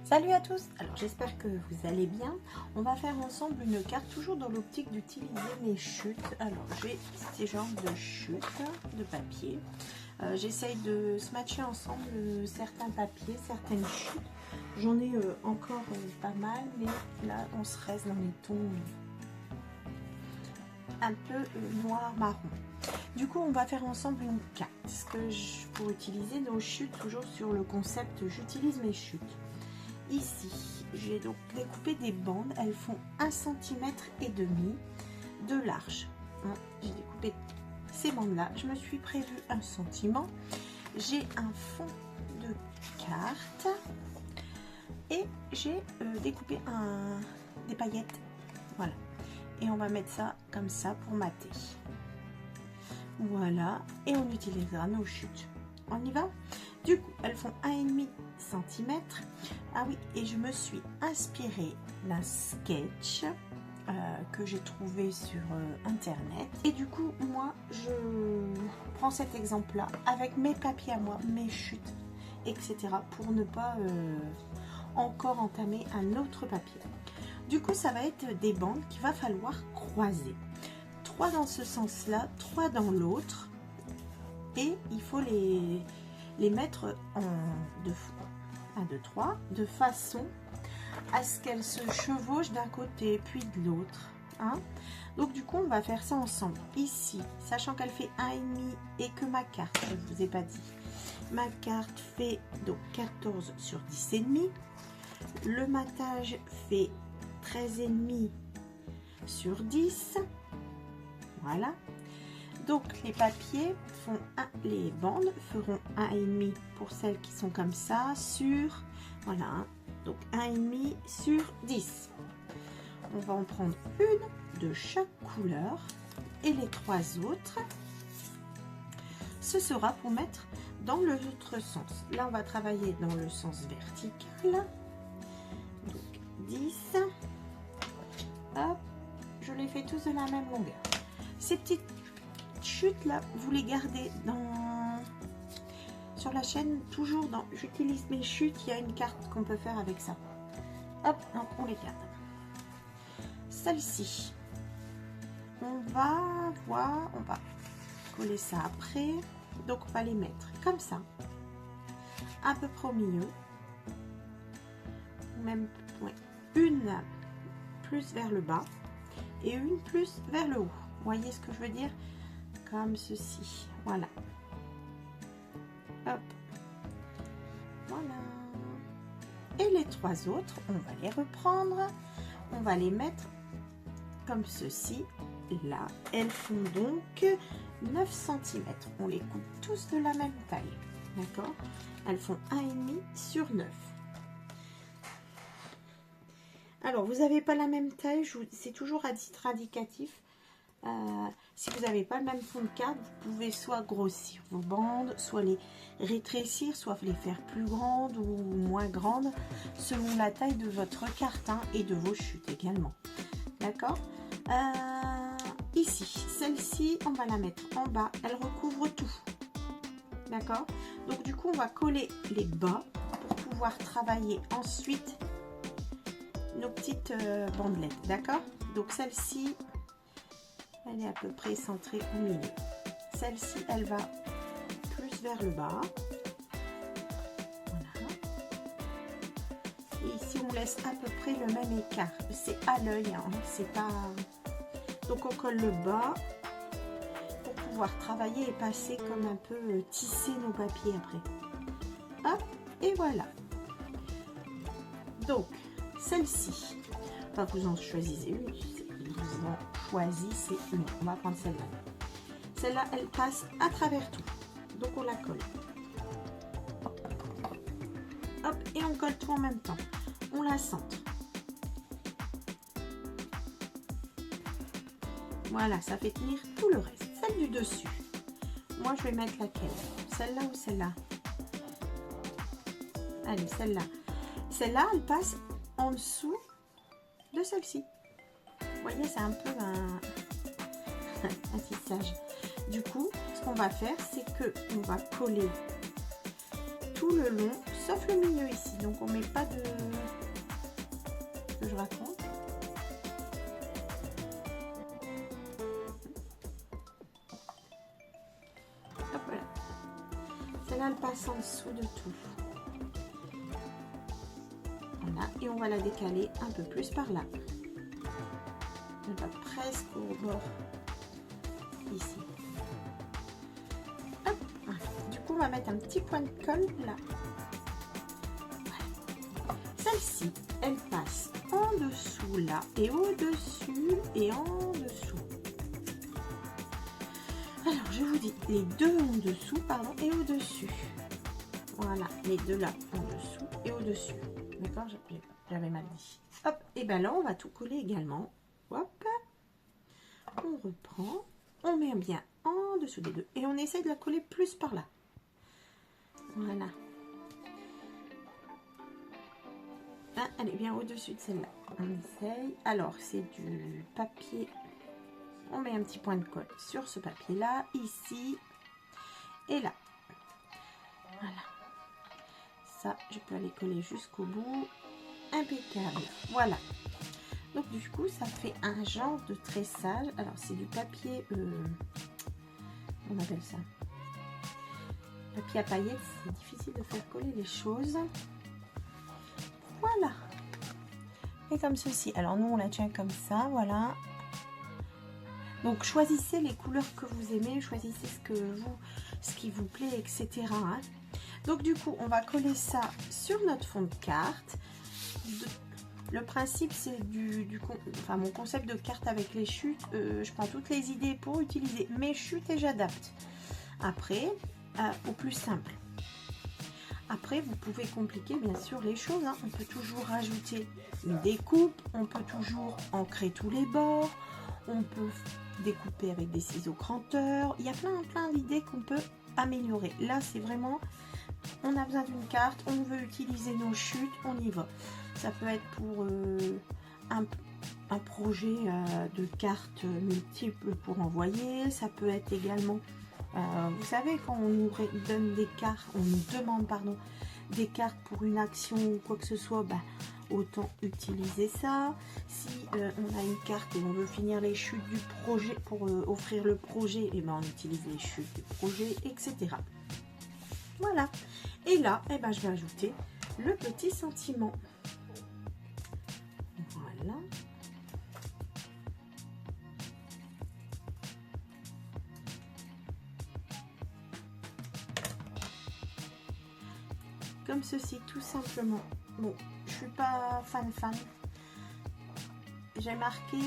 Salut à tous, alors j'espère que vous allez bien. On va faire ensemble une carte toujours dans l'optique d'utiliser mes chutes. Alors j'ai ces genres de chutes de papier. J'essaye de matcher ensemble certains papiers, certaines chutes. J'en ai encore pas mal, mais là on se reste dans les tons un peu noir-marron. Du coup on va faire ensemble une carte pour utiliser nos chutes toujours sur le concept j'utilise mes chutes. Ici, j'ai donc découpé des bandes, elles font 1,5 cm de large. J'ai découpé ces bandes-là, je me suis prévu un sentiment. J'ai un fond de carte et j'ai découpé des paillettes. Voilà. Et on va mettre ça comme ça pour mater. Voilà. Et on utilisera nos chutes. On y va? Du coup, elles font 1,5 cm. Ah oui, et je me suis inspirée d'un sketch que j'ai trouvé sur internet. Et du coup, moi, je prends cet exemple-là avec mes papiers à moi, mes chutes, etc. pour ne pas encore entamer un autre papier. Du coup, ça va être des bandes qu'il va falloir croiser. 3 dans ce sens-là, 3 dans l'autre. Et il faut les mettre en 1, 2, 3, de façon à ce qu'elles se chevauchent d'un côté puis de l'autre. Donc du coup, on va faire ça ensemble. Ici, sachant qu'elle fait 1,5 et que ma carte, je ne vous ai pas dit, ma carte fait donc 14 sur 10,5. Le matage fait 13,5 sur 10. Voilà. Donc les papiers font les bandes feront 1,5 pour celles qui sont comme ça sur, voilà, donc 1,5 sur 10. On va en prendre une de chaque couleur et les 3 autres, ce sera pour mettre dans l'autre sens. Là on va travailler dans le sens vertical. Donc 10. Hop, je les fais tous de la même longueur. Ces petites chutes là, vous les gardez sur la chaîne, toujours dans j'utilise mes chutes. Il y a une carte qu'on peut faire avec ça. Hop, donc on les garde. Celle-ci, on va coller ça après. Donc on va les mettre comme ça, à peu près au milieu, même ouais, une plus vers le bas et une plus vers le haut. Vous voyez ce que je veux dire? Comme ceci, voilà. Hop, voilà. Et les 3 autres, on va les reprendre, on va les mettre comme ceci. Là, elles font donc 9 cm. On les coupe tous de la même taille, d'accord? Elles font 1,5 sur 9. Alors, vous n'avez pas la même taille, c'est toujours à titre indicatif. Si vous n'avez pas le même fond de carte, vous pouvez soit grossir vos bandes, soit les rétrécir, soit les faire plus grandes ou moins grandes, selon la taille de votre carte et de vos chutes également. D'accord? Ici, celle-ci, on va la mettre en bas, elle recouvre tout. D'accord? Donc du coup, on va coller les bas pour pouvoir travailler ensuite nos petites bandelettes. D'accord? Donc celle-ci, elle est à peu près centrée au milieu. Celle-ci, elle va plus vers le bas. Voilà. Et ici, on laisse à peu près le même écart. C'est à l'œil, c'est pas... Donc, on colle le bas pour pouvoir travailler et passer comme un peu tisser nos papiers après. Hop, et voilà. Donc, celle-ci, enfin, vous en choisissez une. Vous en choisissez une. On va prendre celle-là. Celle-là, elle passe à travers tout. Donc, on la colle. Hop, et on colle tout en même temps. On la centre. Voilà, ça fait tenir tout le reste. Celle du dessus. Moi, je vais mettre laquelle? Celle-là ou celle-là? Allez, celle-là. Celle-là, elle passe en dessous de celle-ci. Vous voyez, c'est un peu un tissage. Du coup, ce qu'on va faire, c'est que on va coller tout le long sauf le milieu ici, donc on met pas de... que je raconte. Hop, voilà. Celle-là, elle passe en dessous de tout. Voilà, et on va la décaler un peu plus par là. Elle va presque au bord ici. Hop, voilà. Du coup, on va mettre un petit point de colle là. Voilà. Celle-ci, elle passe en dessous là et au-dessus et en dessous. Alors, je vous dis les deux en dessous, pardon, et au-dessus. Voilà, les deux là en dessous et au-dessus. D'accord, j'avais mal dit. Hop, et ben là, on va tout coller également. Hop, on reprend, on met bien en dessous des deux et on essaie de la coller plus par là. Voilà. Ah, elle est bien au-dessus de celle-là. On essaye. Alors, c'est du papier. On met un petit point de colle sur ce papier-là, ici et là. Voilà. Ça, je peux aller coller jusqu'au bout. Impeccable. Voilà. Donc du coup, ça fait un genre de tressage. Alors c'est du papier, on appelle ça papier à paillettes. C'est difficile de faire coller les choses. Voilà. Et comme ceci. Alors nous, on la tient comme ça, voilà. Donc choisissez les couleurs que vous aimez, choisissez ce qui vous plaît, etc. Hein. Donc du coup, on va coller ça sur notre fond de carte. Le principe, c'est mon concept de carte avec les chutes. Je prends toutes les idées pour utiliser mes chutes et j'adapte. Après, au plus simple. Après, vous pouvez compliquer bien sûr les choses. Hein. On peut toujours rajouter une découpe. On peut toujours ancrer tous les bords. On peut découper avec des ciseaux cranteurs. Il y a plein d'idées qu'on peut améliorer. Là, c'est vraiment... On a besoin d'une carte. On veut utiliser nos chutes. On y va. Ça peut être pour un projet de cartes multiples pour envoyer. Ça peut être également, vous savez, quand on nous donne des cartes, on nous demande, pardon, des cartes pour une action ou quoi que ce soit, bah, autant utiliser ça. Si on a une carte et on veut finir les chutes du projet pour offrir le projet, et ben on utilise les chutes du projet, etc. Voilà. Et là, eh ben, je vais ajouter le petit sentiment. Voilà. Comme ceci, tout simplement. Bon, je suis pas fan. J'ai marqué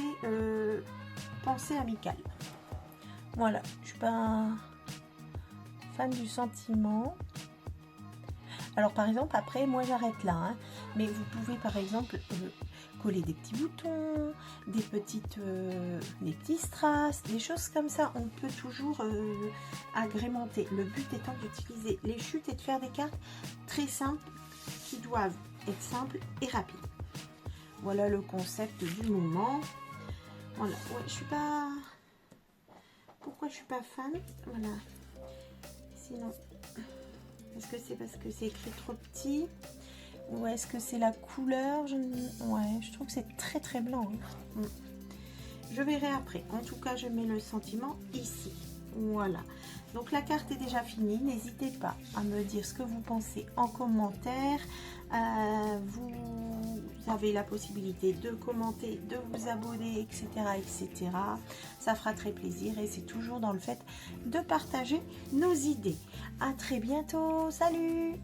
pensée amicale. Voilà, je suis pas fan du sentiment. Alors par exemple, après, moi j'arrête là, hein, mais vous pouvez par exemple coller des petits boutons, des petits strass, des choses comme ça. On peut toujours agrémenter. Le but étant d'utiliser les chutes et de faire des cartes très simples qui doivent être simples et rapides. Voilà le concept du moment. Voilà, ouais, je suis pas... Pourquoi je suis pas fan? Voilà. Sinon, est-ce que c'est parce que c'est écrit trop petit? Ou est-ce que c'est la couleur? Ouais, je trouve que c'est très blanc. Hein. Je verrai après. En tout cas, je mets le sentiment ici. Voilà. Donc la carte est déjà finie. N'hésitez pas à me dire ce que vous pensez en commentaire. Vous avez la possibilité de commenter, de vous abonner, etc. etc. Ça fera très plaisir et c'est toujours dans le fait de partager nos idées. À très bientôt. Salut!